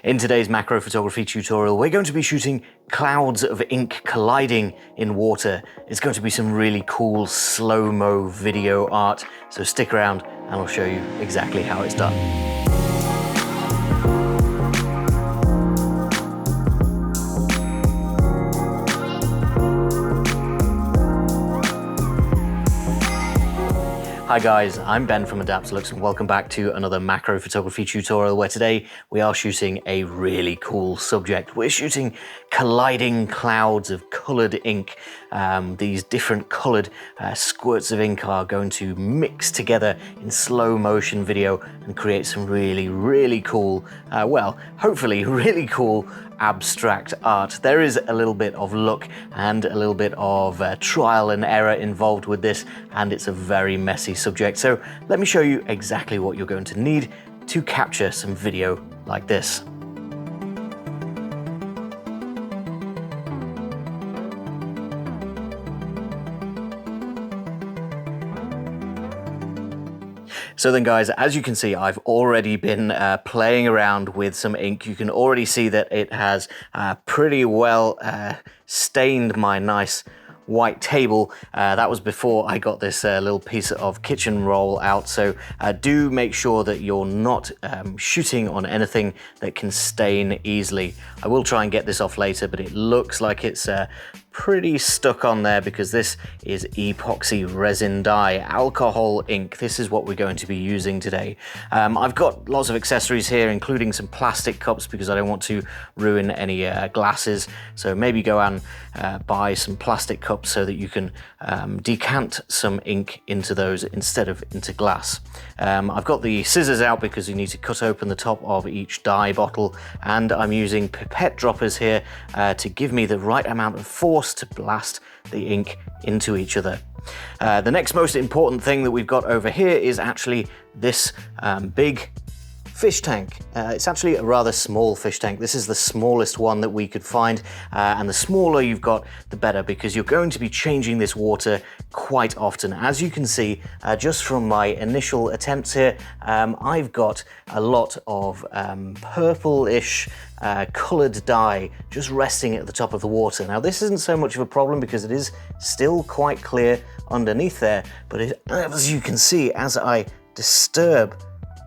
In today's macro photography tutorial, we're going to be shooting clouds of ink colliding in water. It's going to be some really cool slow-mo video art, so stick around and I'll show you exactly how it's done. Hi guys, I'm Ben from Adaptalux and welcome back to another macro photography tutorial where today we are shooting a really cool subject. We're shooting colliding clouds of colored ink. These different colored squirts of ink are going to mix together in slow motion video and create some really cool, well, hopefully really cool abstract art. There is a little bit of luck and a little bit of trial and error involved with this, and it's a very messy subject. So let me show you exactly what you're going to need to capture some video like this. So then guys, as you can see, I've already been playing around with some ink. You can already see that it has pretty well stained my nice white table. That was before I got this little piece of kitchen roll out. So do make sure that you're not shooting on anything that can stain easily. I will try and get this off later, but it looks like it's pretty stuck on there because this is epoxy resin dye, alcohol ink. This is what we're going to be using today. I've got lots of accessories here, including some plastic cups because I don't want to ruin any glasses. So maybe go and buy some plastic cups so that you can decant some ink into those instead of into glass. I've got the scissors out because you need to cut open the top of each dye bottle, and I'm using pipette droppers here to give me the right amount of force to blast the ink into each other. The next most important thing that we've got over here is actually this big fish tank. It's actually a rather small fish tank. This is the smallest one that we could find, and the smaller you've got, the better, because you're going to be changing this water quite often. As you can see, just from my initial attempts here, I've got a lot of purple-ish colored dye just resting at the top of the water. Now this isn't so much of a problem because it is still quite clear underneath there, but as you can see, as I disturb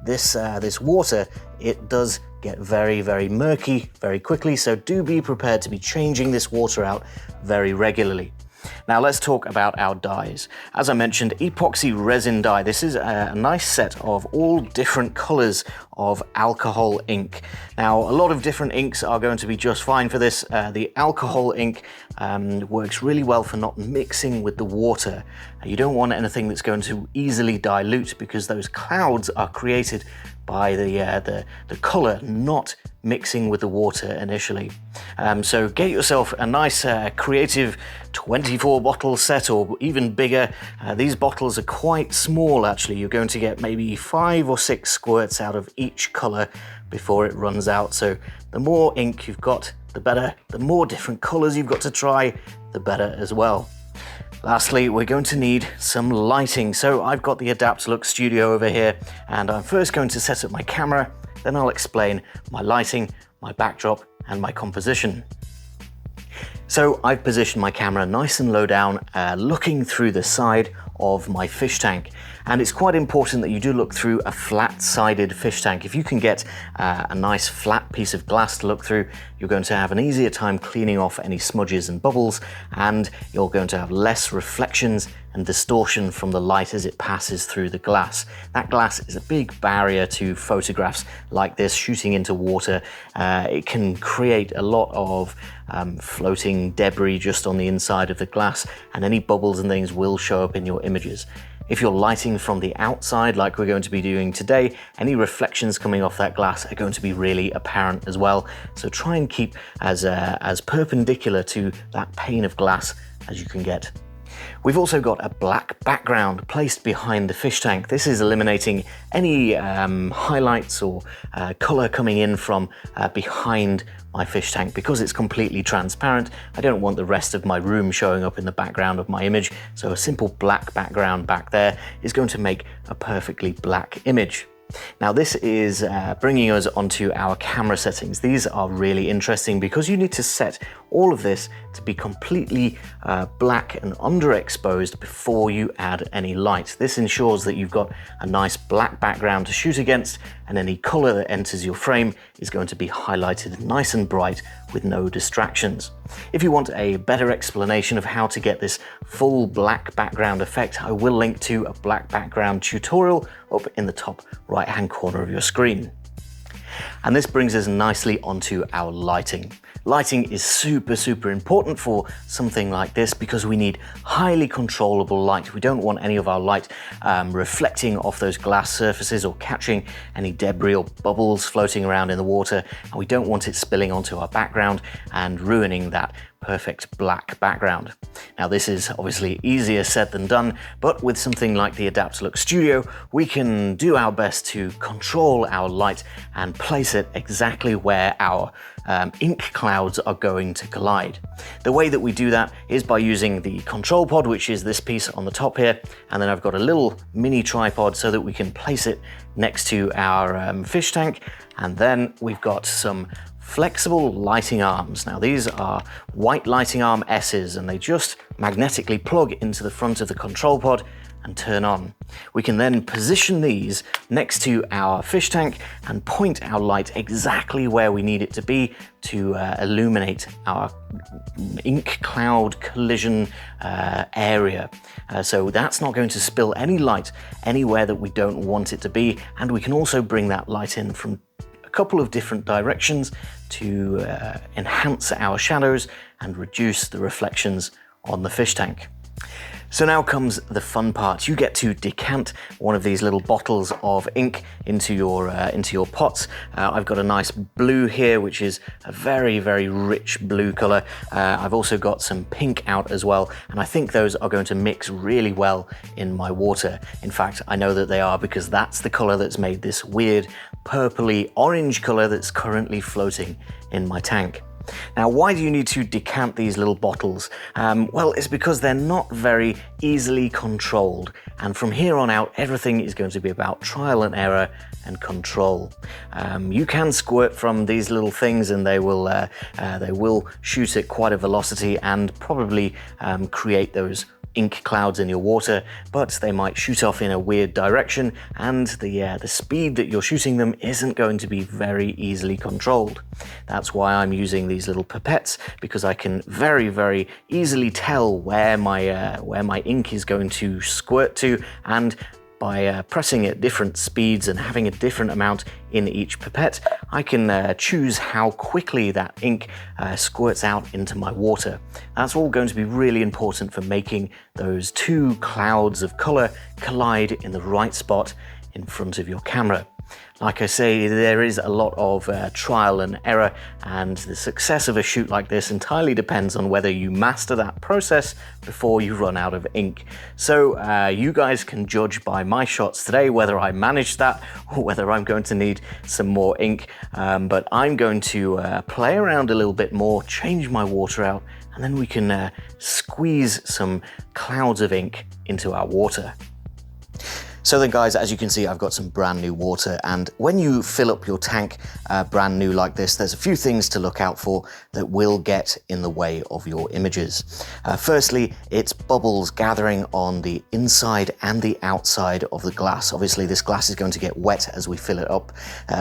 this water, it does get very murky very quickly, so do be prepared to be changing this water out very regularly. Now let's talk about our dyes. As I mentioned, epoxy resin dye. This is a nice set of all different colors of alcohol ink. Now a lot of different inks are going to be just fine for this. The alcohol ink works really well for not mixing with the water. You don't want anything that's going to easily dilute because those clouds are created by the color not mixing with the water initially. So get yourself a nice creative 24 bottle set or even bigger. These bottles are quite small actually. You're going to get maybe 5 or 6 squirts out of each color before it runs out. So the more ink you've got, the better. The more different colors you've got to try, the better as well. Lastly, we're going to need some lighting. So I've got the Adaptalux studio over here, and I'm first going to set up my camera, then I'll explain my lighting, my backdrop, and my composition. So I've positioned my camera nice and low down, looking through the side of my fish tank. And it's quite important that you do look through a flat-sided fish tank. If you can get a nice flat piece of glass to look through, you're going to have an easier time cleaning off any smudges and bubbles, and you're going to have less reflections and distortion from the light as it passes through the glass. That glass is a big barrier to photographs like this shooting into water. It can create a lot of floating debris just on the inside of the glass, and any bubbles and things will show up in your images. If you're lighting from the outside, like we're going to be doing today, any reflections coming off that glass are going to be really apparent as well. So try and keep as perpendicular to that pane of glass as you can get. We've also got a black background placed behind the fish tank. This is eliminating any highlights or color coming in from behind my fish tank. Because it's completely transparent, I don't want the rest of my room showing up in the background of my image, so a simple black background back there is going to make a perfectly black image. Now this is bringing us onto our camera settings. These are really interesting because you need to set all of this to be completely black and underexposed before you add any light. This ensures that you've got a nice black background to shoot against, and any color that enters your frame is going to be highlighted nice and bright with no distractions. If you want a better explanation of how to get this full black background effect, I will link to a black background tutorial up in the top right-hand corner of your screen. And this brings us nicely onto our lighting. Lighting is super important for something like this because we need highly controllable light. We don't want any of our light reflecting off those glass surfaces or catching any debris or bubbles floating around in the water, and we don't want it spilling onto our background and ruining that perfect black background. Now this is obviously easier said than done, but with something like the Adaptalux Studio, we can do our best to control our light and place it exactly where our ink clouds are going to collide. The way that we do that is by using the control pod, which is this piece on the top here, and then I've got a little mini tripod so that we can place it next to our fish tank, and then we've got some flexible lighting arms. Now these are white lighting arm S's, and they just magnetically plug into the front of the control pod and turn on. We can then position these next to our fish tank and point our light exactly where we need it to be to illuminate our ink cloud collision area. So that's not going to spill any light anywhere that we don't want it to be, and we can also bring that light in from a couple of different directions to enhance our shadows and reduce the reflections on the fish tank. So now comes the fun part. You get to decant one of these little bottles of ink into your pots. I've got a nice blue here, which is a very rich blue color. I've also got some pink out as well, and I think those are going to mix really well in my water. In fact, I know that they are because that's the color that's made this weird purpley orange color that's currently floating in my tank. Now, why do you need to decant these little bottles? Well, it's because they're not very easily controlled, and from here on out, everything is going to be about trial and error and control. You can squirt from these little things, and they will shoot at quite a velocity and probably create those ink clouds in your water, but they might shoot off in a weird direction, and the speed that you're shooting them isn't going to be very easily controlled. That's why I'm using these little pipettes, because I can very easily tell where my ink is going to squirt to, and by pressing at different speeds and having a different amount in each pipette, I can choose how quickly that ink squirts out into my water. That's all going to be really important for making those two clouds of color collide in the right spot in front of your camera. Like I say, there is a lot of trial and error, and the success of a shoot like this entirely depends on whether you master that process before you run out of ink. So you guys can judge by my shots today whether I managed that or whether I'm going to need some more ink, but I'm going to play around a little bit more, change my water out, and then we can squeeze some clouds of ink into our water. So then guys, as you can see, I've got some brand new water, and when you fill up your tank brand new like this, there's a few things to look out for that will get in the way of your images. Firstly, it's bubbles gathering on the inside and the outside of the glass. Obviously, this glass is going to get wet as we fill it up.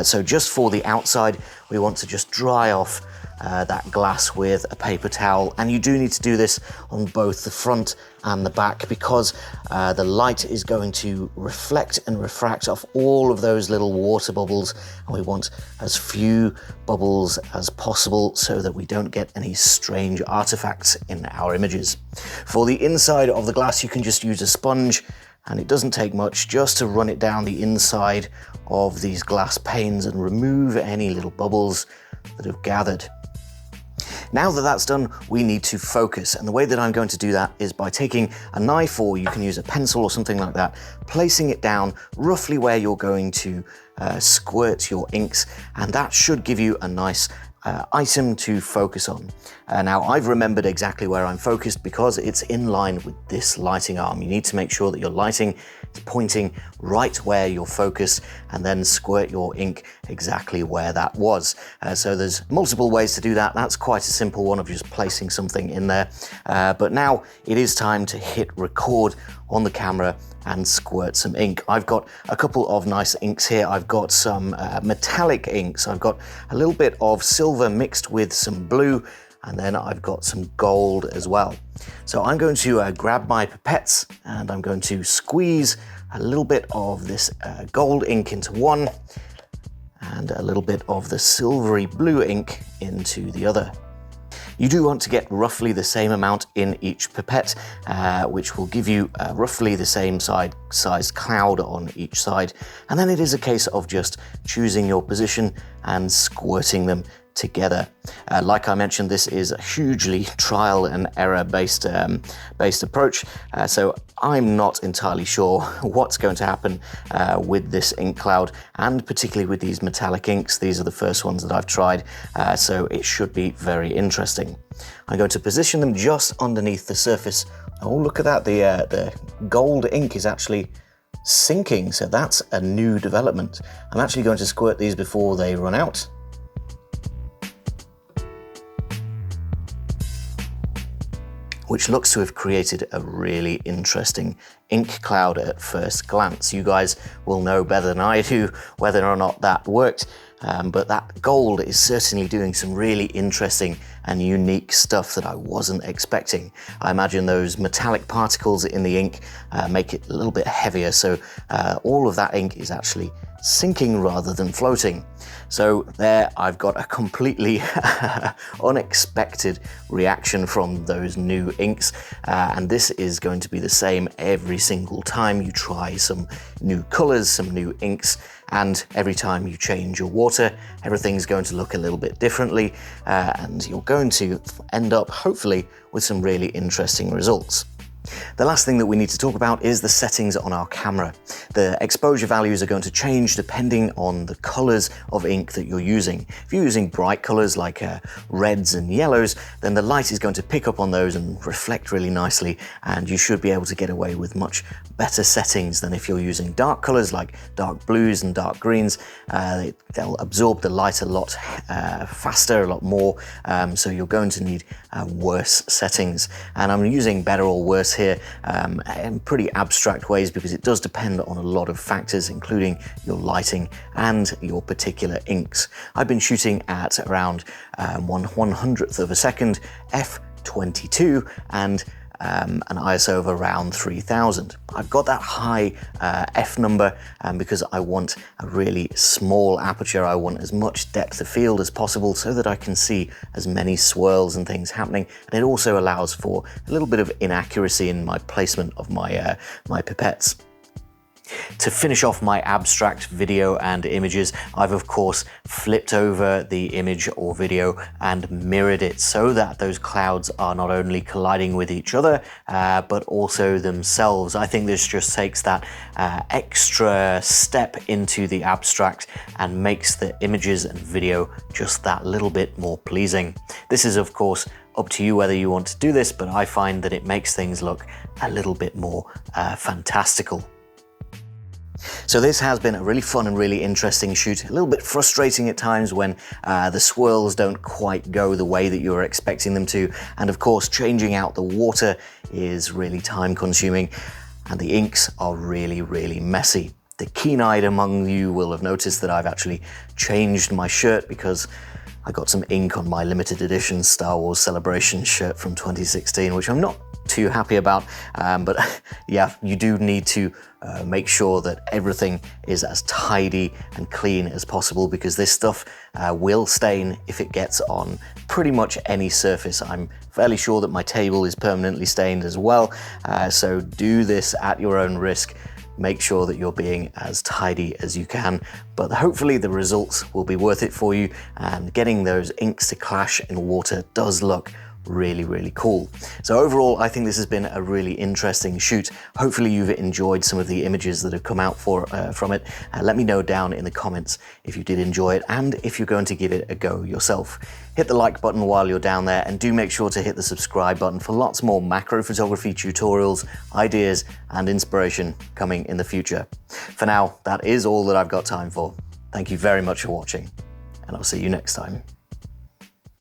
So just for the outside, we want to just dry off that glass with a paper towel, and you do need to do this on both the front and the back because the light is going to reflect and refract off all of those little water bubbles, and we want as few bubbles as possible so that we don't get any strange artifacts in our images. For the inside of the glass, you can just use a sponge, and it doesn't take much just to run it down the inside of these glass panes and remove any little bubbles that have gathered. Now that that's done, we need to focus, and the way that I'm going to do that is by taking a knife, or you can use a pencil or something like that, placing it down roughly where you're going to squirt your inks, and that should give you a nice item to focus on. Now I've remembered exactly where I'm focused because it's in line with this lighting arm. You need to make sure that your lighting is pointing right where you're focused and then squirt your ink exactly where that was. So there's multiple ways to do that. That's quite a simple one of just placing something in there. But now it is time to hit record on the camera and squirt some ink. I've got a couple of nice inks here. I've got some metallic inks. I've got a little bit of silver mixed with some blue, and then I've got some gold as well. So I'm going to grab my pipettes and I'm going to squeeze a little bit of this gold ink into one and a little bit of the silvery blue ink into the other. You do want to get roughly the same amount in each pipette, which will give you roughly the same size cloud on each side. And then it is a case of just choosing your position and squirting them together. Like I mentioned, this is a hugely trial and error based approach, so I'm not entirely sure what's going to happen with this ink cloud, and particularly with these metallic inks. These are the first ones that I've tried, so it should be very interesting. I'm going to position them just underneath the surface. Oh, look at that, the gold ink is actually sinking, so that's a new development. I'm actually going to squirt these before they run out. Which looks to have created a really interesting ink cloud at first glance. You guys will know better than I do whether or not that worked, but that gold is certainly doing some really interesting and unique stuff that I wasn't expecting. I imagine those metallic particles in the ink make it a little bit heavier, so all of that ink is actually sinking rather than floating. So there I've got a completely unexpected reaction from those new inks, and this is going to be the same every single time you try some new colors, some new inks, and every time you change your water, everything's going to look a little bit differently, and you're going to end up hopefully with some really interesting results. The last thing that we need to talk about is the settings on our camera. The exposure values are going to change depending on the colors of ink that you're using. If you're using bright colors like reds and yellows, then the light is going to pick up on those and reflect really nicely, and you should be able to get away with much better settings than if you're using dark colors like dark blues and dark greens. They'll absorb the light a lot faster, a lot more, so you're going to need worse settings. And I'm using better or worse here in pretty abstract ways because it does depend on a lot of factors, including your lighting and your particular inks. I've been shooting at around 1/100th of a second, f/22, and an ISO of around 3000. I've got that high f number because I want a really small aperture. I want as much depth of field as possible so that I can see as many swirls and things happening, and it also allows for a little bit of inaccuracy in my placement of my pipettes. To finish off my abstract video and images, I've of course flipped over the image or video and mirrored it so that those clouds are not only colliding with each other, but also themselves. I think this just takes that extra step into the abstract and makes the images and video just that little bit more pleasing. This is of course up to you whether you want to do this, but I find that it makes things look a little bit more fantastical. So this has been a really fun and really interesting shoot, a little bit frustrating at times when the swirls don't quite go the way that you were expecting them to, and of course changing out the water is really time consuming, and the inks are really messy. The keen-eyed among you will have noticed that I've actually changed my shirt because I got some ink on my limited edition Star Wars Celebration shirt from 2016, which I'm not too happy about, but yeah, you do need to make sure that everything is as tidy and clean as possible because this stuff will stain if it gets on pretty much any surface. I'm fairly sure that my table is permanently stained as well, so do this at your own risk. Make sure that you're being as tidy as you can, but hopefully the results will be worth it for you, and getting those inks to clash in water does look really, really cool. So overall, I think this has been a really interesting shoot. Hopefully you've enjoyed some of the images that have come out from it. Let me know down in the comments if you did enjoy it and if you're going to give it a go yourself. Hit the like button while you're down there, and do make sure to hit the subscribe button for lots more macro photography tutorials, ideas, and inspiration coming in the future. For now, that is all that I've got time for. Thank you very much for watching, and I'll see you next time.